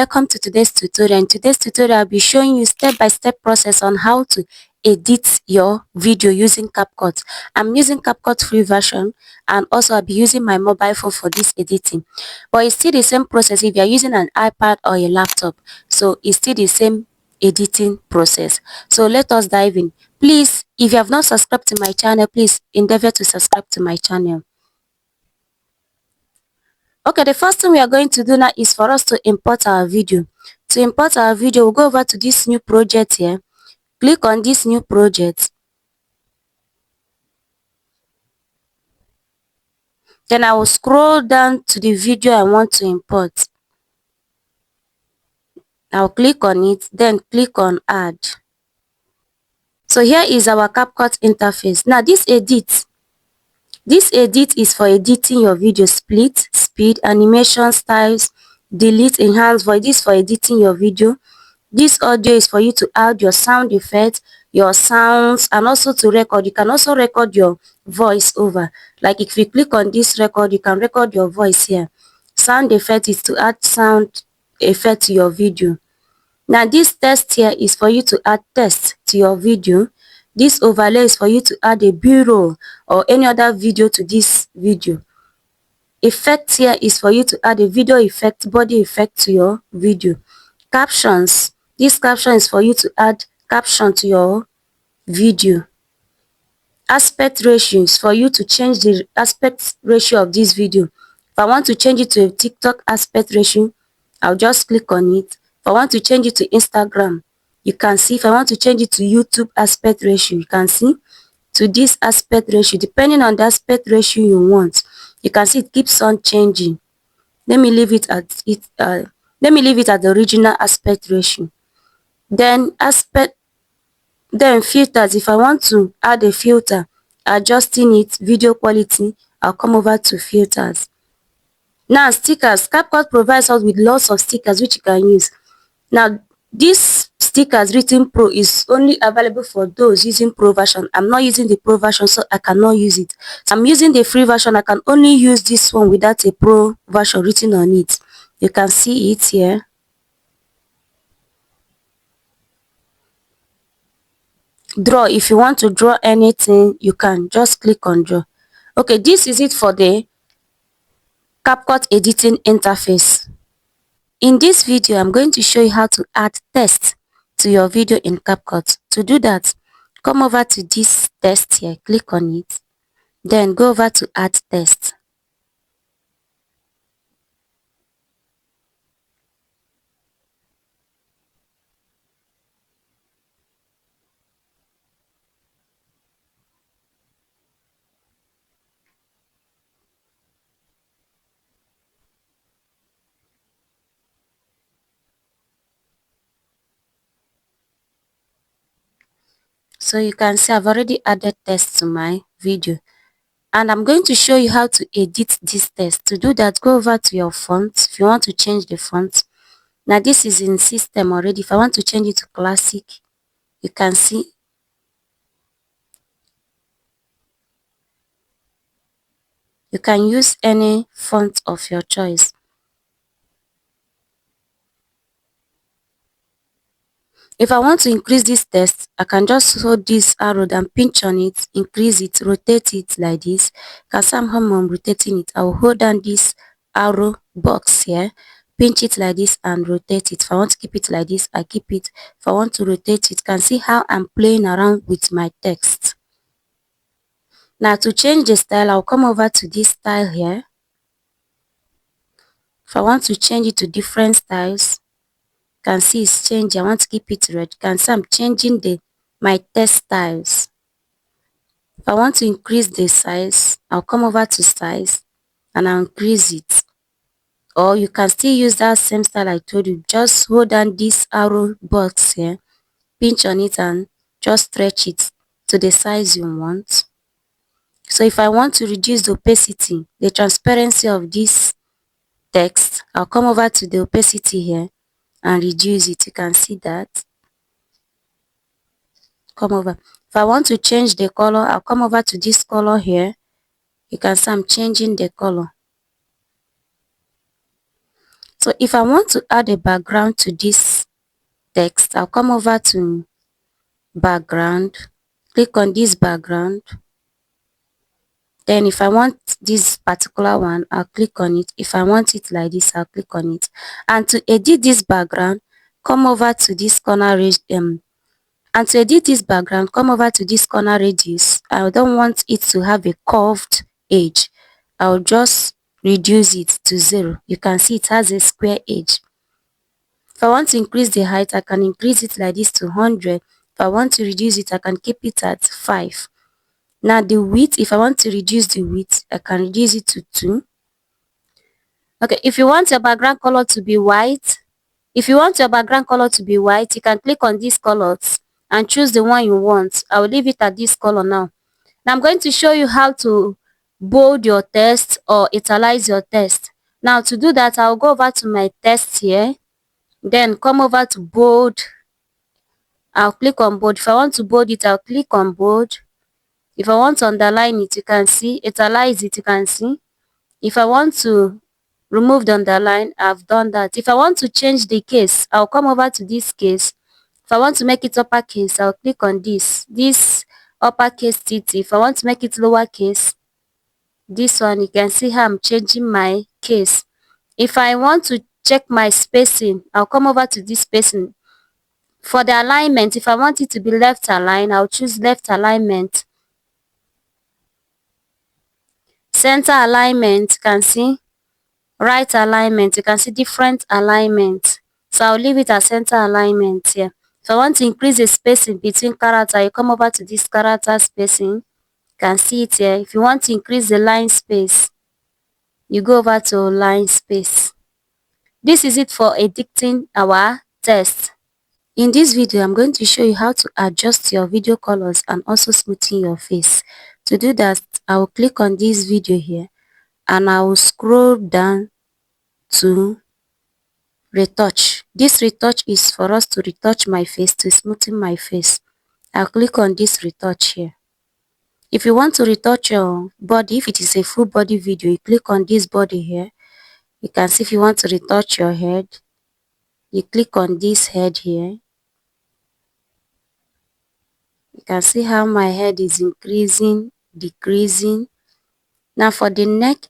Welcome to today's tutorial. In today's tutorial, I'll be showing you step-by-step process on how to edit your video using Capcut. I'm using Capcut free version, and also I'll be using my mobile phone for this editing. But it's still the same process if you're using an iPad or a laptop. So it's still the same editing process. So let us dive in. Please, if you have not subscribed to my channel, please endeavor to subscribe to my channel. Okay, the first thing we are going to do now is for us to import our video. To import our video, we'll go over to this new project here. Click on this new project. Then I will scroll down to the video I want to import. I'll click on it, then click on add. So here is our CapCut interface. Now this edit is for editing your video: split, speed, animation, styles, delete, enhance voice. This is for editing your video. This audio is for you to add your sound effects, your sounds, and also to record. You can also record your voice over. Like if you click on this record, you can record your voice here. Sound effect is to add sound effect to your video. Now this text here is for you to add text to your video. This overlay is for you to add a B-roll or any other video to this video. Effect here is for you to add a video effect, body effect to your video. Captions. This caption is for you to add caption to your video. Aspect ratio is for you to change the aspect ratio of this video. If I want to change it to a TikTok aspect ratio, I'll just click on it. If I want to change it to Instagram, you can see. If I want to change it to YouTube aspect ratio, you can see. To this aspect ratio, depending on the aspect ratio you want, you can see it keeps on changing. Let me leave it at the original aspect ratio. Then filters. If I want to add a filter, adjusting it, video quality, I'll come over to filters. Now stickers. Capcut provides us with lots of stickers which you can use. Now this stickers written Pro is only available for those using Pro version. I'm not using the Pro version, so I cannot use it. So I'm using the free version. I can only use this one without a Pro version written on it. You can see it here. Draw. If you want to draw anything, you can just click on draw. Okay, this is it for the CapCut editing interface. In this video, I'm going to show you how to add text to your video in CapCut. To do that, come over to this text here, click on it, then go over to add text. So you can see I've already added text to my video. And I'm going to show you how to edit this text. To do that, go over to your font. If you want to change the font, now this is in system already. If I want to change it to classic, you can see. You can use any font of your choice. If I want to increase this text, I can just hold this arrow and pinch on it, increase it, rotate it like this. Because somehow I'm rotating it, I will hold down this arrow box here, pinch it like this and rotate it. If I want to keep it like this, I keep it. If I want to rotate it, you can see how I'm playing around with my text. Now to change the style, I'll come over to this style here. If I want to change it to different styles, you can see it's changing. I want to keep it red. You can see I'm changing my text styles. If I want to increase the size, I'll come over to size and I'll increase it. Or you can still use that same style I told you. Just hold down this arrow box here, pinch on it and just stretch it to the size you want. So if I want to reduce the opacity, the transparency of this text, I'll come over to the opacity here and reduce it. You can see that. Come over. If I want to change the color, I'll come over to this color here. You can see I'm changing the color. So if I want to add a background to this text, I'll come over to background, click on this background. Then if I want this particular one, I'll click on it. If I want it like this, I'll click on it. And to edit this background, come over to this corner and to edit this background, come over to this corner radius. I don't want it to have a curved edge. I'll just reduce it to 0. You can see it has a square edge. If I want to increase the height, I can increase it like this to 100. If I want to reduce it, I can keep it at 5. Now the width, if I want to reduce the width, I can reduce it to 2. Okay, if you want your background color to be white, you can click on these colors and choose the one you want. I will leave it at this color now. Now I'm going to show you how to bold your text or italize your text. Now to do that, I'll go over to my text here, then come over to bold. I'll click on bold. If I want to bold it, I'll click on bold. If I want to underline it, you can see. Italize it, you can see. If I want to remove the underline, I've done that. If I want to change the case, I'll come over to this case. If I want to make it uppercase, I'll click on this uppercase TT. If I want to make it lowercase, this one, you can see how I'm changing my case. If I want to check my spacing, I'll come over to this spacing. For the alignment, if I want it to be left aligned, I'll choose left alignment. Center alignment, you can see. Right alignment, you can see different alignment. So I'll leave it as center alignment here. If I want to increase the spacing between character, you come over to this character spacing. You can see it here. If you want to increase the line space, you go over to line space. This is it for editing our text. In this video, I'm going to show you how to adjust your video colors and also smoothen your face. To do that, I will click on this video here and I will scroll down to retouch. This retouch is for us to retouch my face, to smoothen my face. I'll click on this retouch here. If you want to retouch your body, if it is a full body video, you click on this body here. You can see if you want to retouch your head, you click on this head here. You can see how my head is increasing, decreasing. Now for the neck,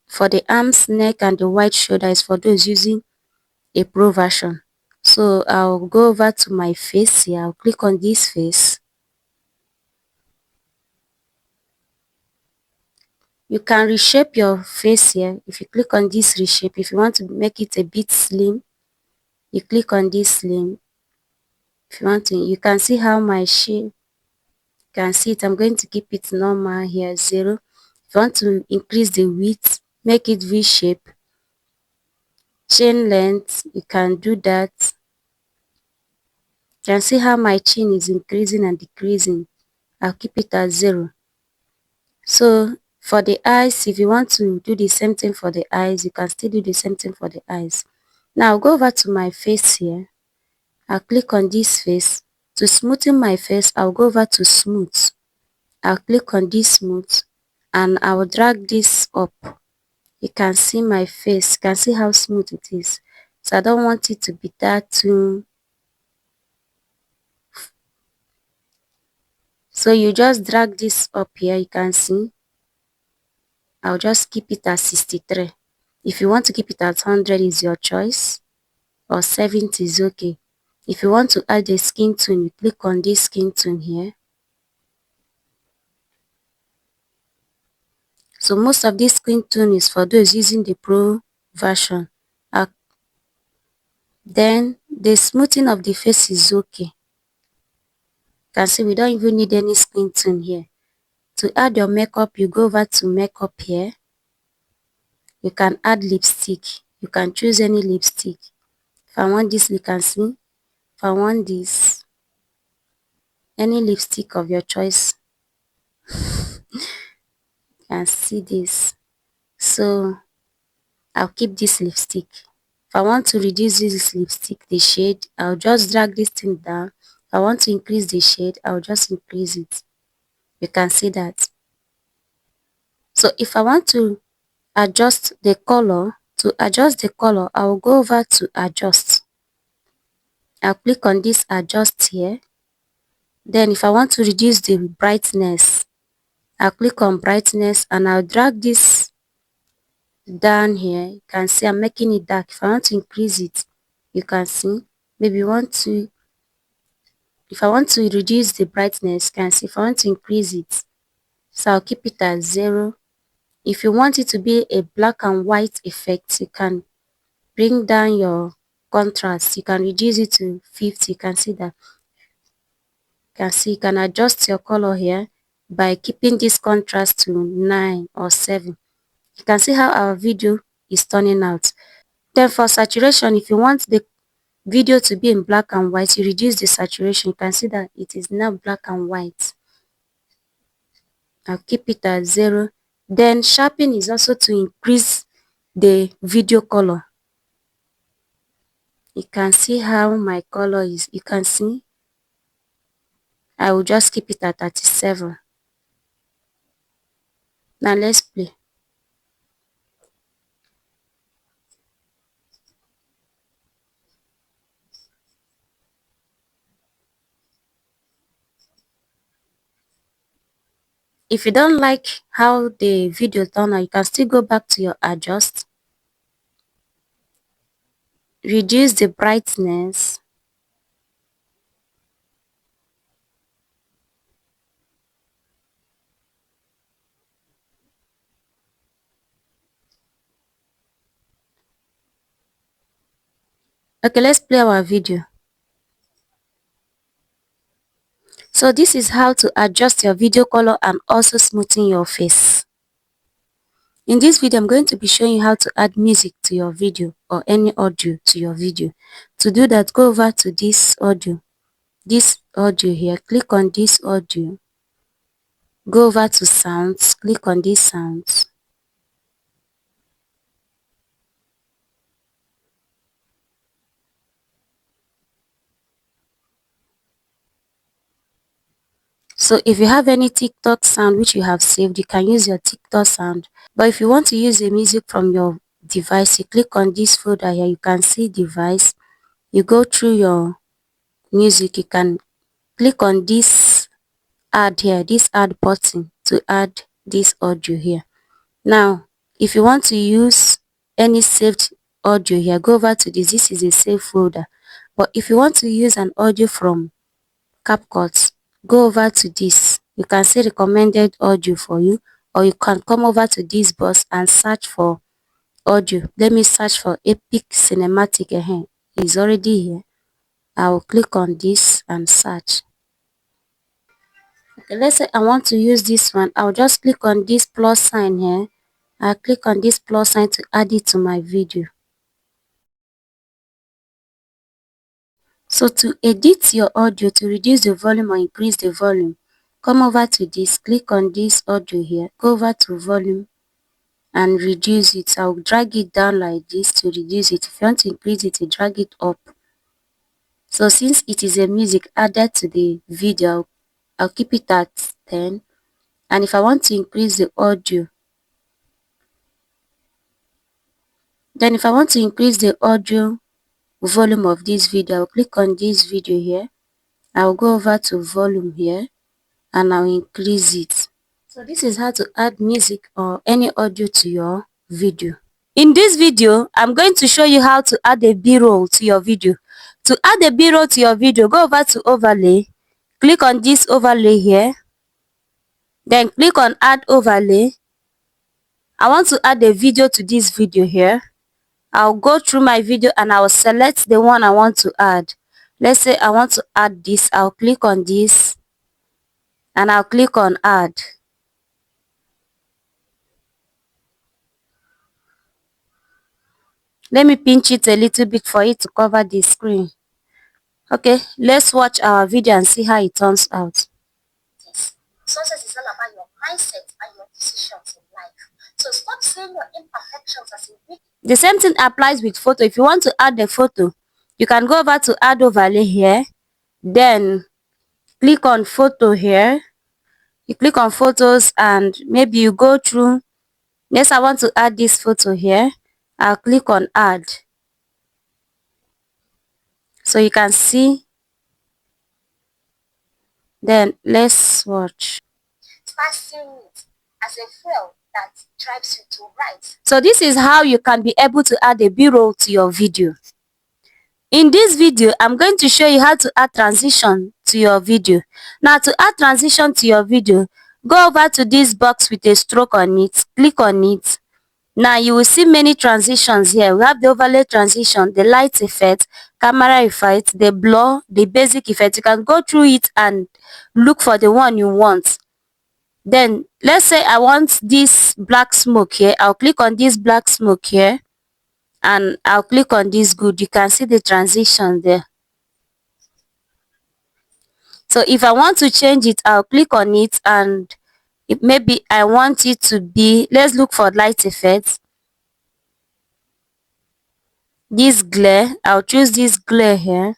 for the arms, neck and the wide shoulder is for those using a pro version. So I'll go over to my face here. I'll click on this face. You can reshape your face here. If you click on this reshape, if you want to make it a bit slim, you click on this slim. If you want to, you can see how my shape, you can see it. I'm going to keep it normal here, 0. If you want to increase the width, make it V shape. Chin length, you can do that. You can see how my chin is increasing and decreasing. I'll keep it at 0. So for the eyes, if you want to do the same thing for the eyes, you can still do the same thing for the eyes. Now I'll go over to my face here. I'll click on this face. To smoothen my face, I'll go over to smooth. I'll click on this smooth and I will drag this up. You can see my face. You can see how smooth it is. So I don't want it to be that too. So you just drag this up here. You can see. I'll just keep it at 63. If you want to keep it at 100 is your choice. Or 70 is okay. If you want to add a skin tone, you click on this skin tone here. So most of this skin tone is for those using the pro version. Then the smoothing of the face is okay. You can see we don't even need any skin tone here. To add your makeup, you go over to makeup here. You can add lipstick. You can choose any lipstick. If I want this, you can see. If I want this, any lipstick of your choice, you can see this. So I'll keep this lipstick. If I want to reduce this lipstick, the shade, I'll just drag this thing down. If I want to increase the shade, I'll just increase it. You can see that. So if I want to adjust the color To adjust the color, I will go over to adjust. I'll click on this adjust here. Then if I want to reduce the brightness, I'll click on brightness and I'll drag this down here. You can see I'm making it dark. If I want to increase it, you can see. Maybe if I want to reduce the brightness, you can see. If I want to increase it, so I'll keep it at 0. If you want it to be a black and white effect, you can bring down your contrast. You can reduce it to 50. You can see that. You can adjust your color here by keeping this contrast to 9 or 7. You can see how our video is turning out. Then for saturation, if you want the video to be in black and white, you reduce the saturation. You can see that it is now black and white. I'll keep it at 0. Then sharpen is also to increase the video color. You can see how my color is. You can see I will just keep it at 37. Now let's play. If you don't like how the video turned out, you can still go back to your adjust. Reduce the brightness. Okay, let's play our video. So this is how to adjust your video color and also smoothen your face. In this video, I'm going to be showing you how to add music to your video or any audio to your video. To do that, go over to this audio here, click on this audio, go over to sounds, click on this sounds. So if you have any TikTok sound which you have saved, you can use your TikTok sound. But if you want to use the music from your device, you click on this folder here, you can see device, you go through your music, you can click on this add here, this add button to add this audio here. Now, if you want to use any saved audio here, go over to this is a save folder. But if you want to use an audio from Capcut, go over to this. You can see recommended audio for you, or you can come over to this box and search for audio. Let me search for epic cinematic. It's already here. I will click on this and search. Okay, let's say I want to use this one. I'll just click on this plus sign here. I'll click on this plus sign to add it to my video. So to edit your audio, to reduce the volume or increase the volume, come over to this, click on this audio here, go over to volume and reduce it. I'll drag it down like this to reduce it. If you want to increase it, you drag it up. So since it is a music added to the video, I'll keep it at 10. And if I want to increase the audio, then if I want to increase the audio volume of this video, I'll click on this video here. I'll go over to volume here and I'll increase it. So this is how to add music or any audio to your video. In this video, I'm going to show you how to add a B-roll to your video. To add a B-roll to your video, go over to overlay, click on this overlay here, then click on add overlay. I want to add a video to this video here. I'll go through my video and I'll select the one I want to add. Let's say I want to add this. I'll click on this and I'll click on add. Let me pinch it a little bit for it to cover the screen. Okay, let's watch our video and see how it turns out. Success is all about your mindset and your decisions in life. So stop seeing your imperfections as a weakness. The same thing applies with photo. If you want to add a photo, you can go over to add overlay here, then click on photo here. You click on photos and maybe you go through. Yes, I want to add this photo here. I'll click on add. So you can see. Then let's watch. Start seeing it as a fuel that drives you to write. So this is how you can be able to add a B-roll to your video. In this video, I'm going to show you how to add transition to your video. Now, to add transition to your video, go over to this box with a stroke on it, click on it. Now, you will see many transitions here. We have the overlay transition, the light effect, camera effect, the blur, the basic effect. You can go through it and look for the one you want. Then, let's say I want this black smoke here. I'll click on this black smoke here. And I'll click on this good. You can see the transition there. So if I want to change it, I'll click on it, and maybe I want it to be, let's look for light effects. This glare, I'll choose this glare here.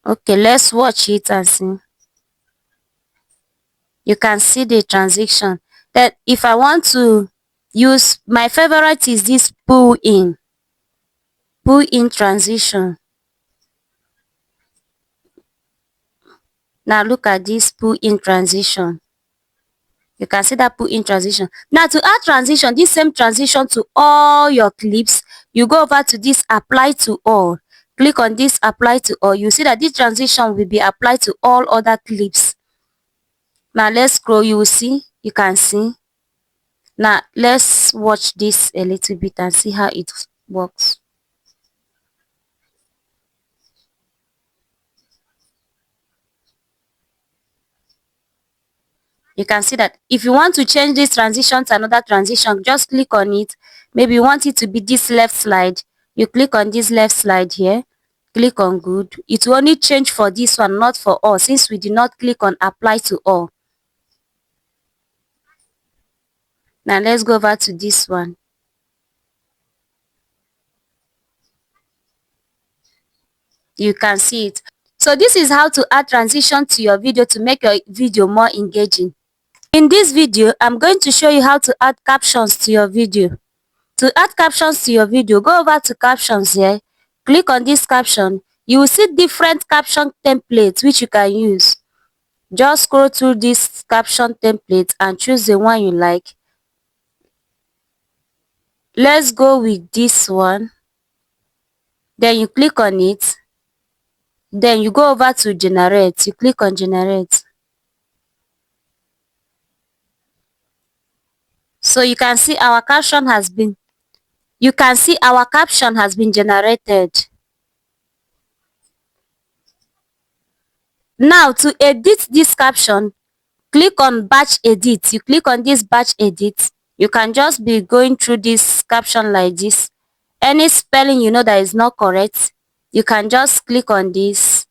Okay, let's watch it and see. You can see the transition. That if I want to use, my favorite is this pull in transition. Now look at this pull in transition. You can see that pull in transition. Now to add transition, this same transition to all your clips, you go over to this apply to all. Click on this apply to all. You see that this transition will be applied to all other clips. Now let's scroll. You will see. You can see. Now let's watch this a little bit and see how it works. You can see that if you want to change this transition to another transition, just click on it. Maybe you want it to be this left slide. You click on this left slide here. Click on good. It will only change for this one, not for all, since we did not click on apply to all. Now let's go over to this one. You can see it. So this is how to add transition to your video to make your video more engaging. In this video, I'm going to show you how to add captions to your video. To add captions to your video, go over to captions here. Click on this caption. You will see different caption templates which you can use. Just scroll through this caption template and choose the one you like. Let's go with this one. Then you click on it. Then you go over to generate. You click on generate. So you can see our caption has been generated. Now to edit this caption, click on batch edit. You click on this batch edit. You can just be going through this caption like this. Any spelling you know that is not correct, you can just click on this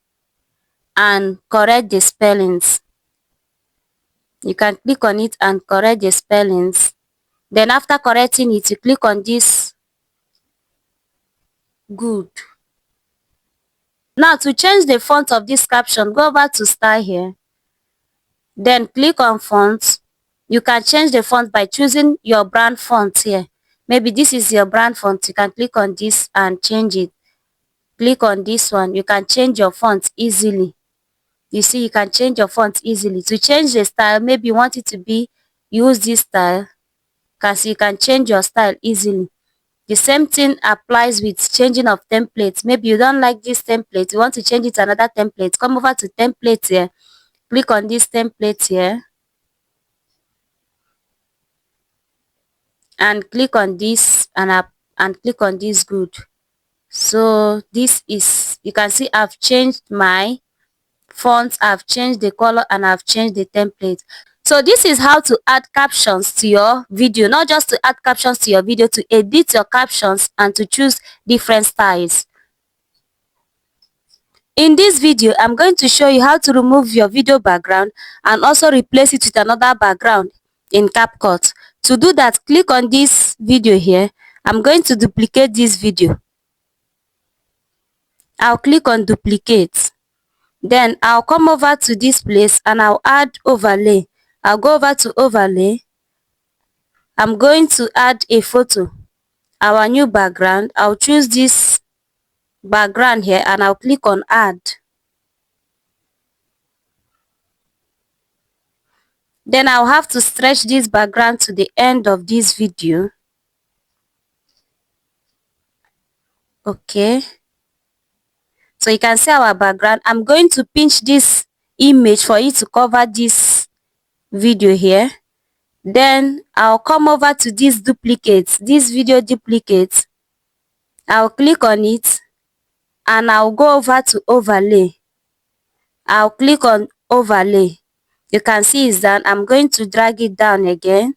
and correct the spellings. You can click on it and correct the spellings. Then after correcting it, you click on this good. Now to change the font of this caption, go over to style here. Then click on font. You can change the font by choosing your brand font here. Maybe this is your brand font. You can click on this and change it. Click on this one. You can change your font easily. You see, you can change your font easily. To change the style, maybe you want it to be, use this style. You can change your style easily. The same thing applies with changing of templates. Maybe you don't like this template. You want to change it to another template. Come over to template here. Click on this template here. And click on this and click on this good. So this is, you can see I've changed my font, I've changed the color, and I've changed the template. So this is how to add captions to your video. Not just to add captions to your video, to edit your captions and to choose different styles. In this video, I'm going to show you how to remove your video background and also replace it with another background in Capcut. To do that, click on this video here. I'm going to duplicate this video. I'll click on duplicate. Then I'll come over to this place and I'll add overlay. I'll go over to overlay I'm going to add a photo, our new background. I'll choose this background here and I'll click on add. Then I'll have to stretch this background to the end of this video. Okay, so you can see our background. I'm going to pinch this image for it to cover this video here. Then I'll come over to this duplicate, this video duplicate. I'll click on it and I'll go over to overlay. I'll click on overlay. You can see it's done. I'm going to drag it down again.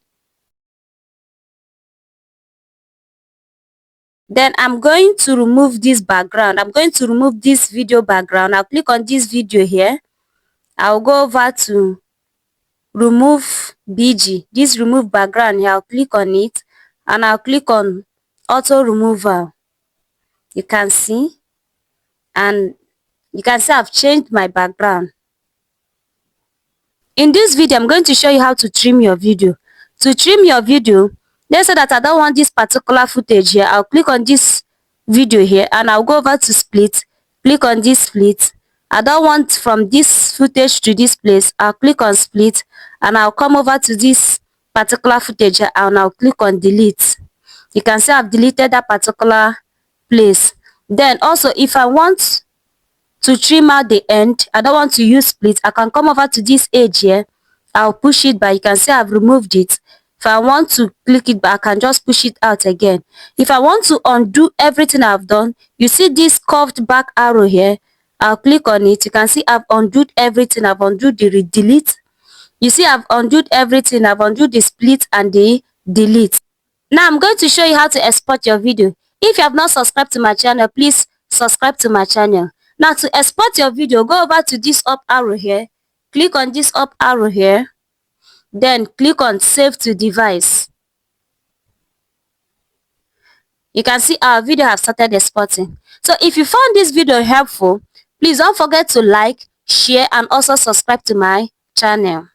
Then I'm going to remove this background. I'm going to remove this video background. I'll click on this video here. I'll go over to remove BG. This remove background here. I'll click on it and I'll click on auto removal. You can see, and you can see I've changed my background. In this video, I'm going to show you how to trim your video. To trim your video, let's say that I don't want this particular footage here. I'll click on this video here and I'll go over to split. Click on this split. I don't want from this footage to this place. I'll click on split and I'll come over to this particular footage here and I'll click on delete. You can see I've deleted that particular place. Then also, if I want to trim out the end, I don't want to use split, I can come over to this edge here. I'll push it back. You can see I've removed it. If I want to click it back, I can just push it out again. If I want to undo everything I've done, you see this curved back arrow here. I'll click on it. You can see I've undone everything. I've undone the delete. You see I've undone everything. I've undone the split and the delete. Now I'm going to show you how to export your video. If you have not subscribed to my channel, please subscribe to my channel. Now to export your video, go over to this up arrow here. Click on this up arrow here. Then click on save to device. You can see our video have started exporting. So if you found this video helpful, please don't forget to like, share and also subscribe to my channel.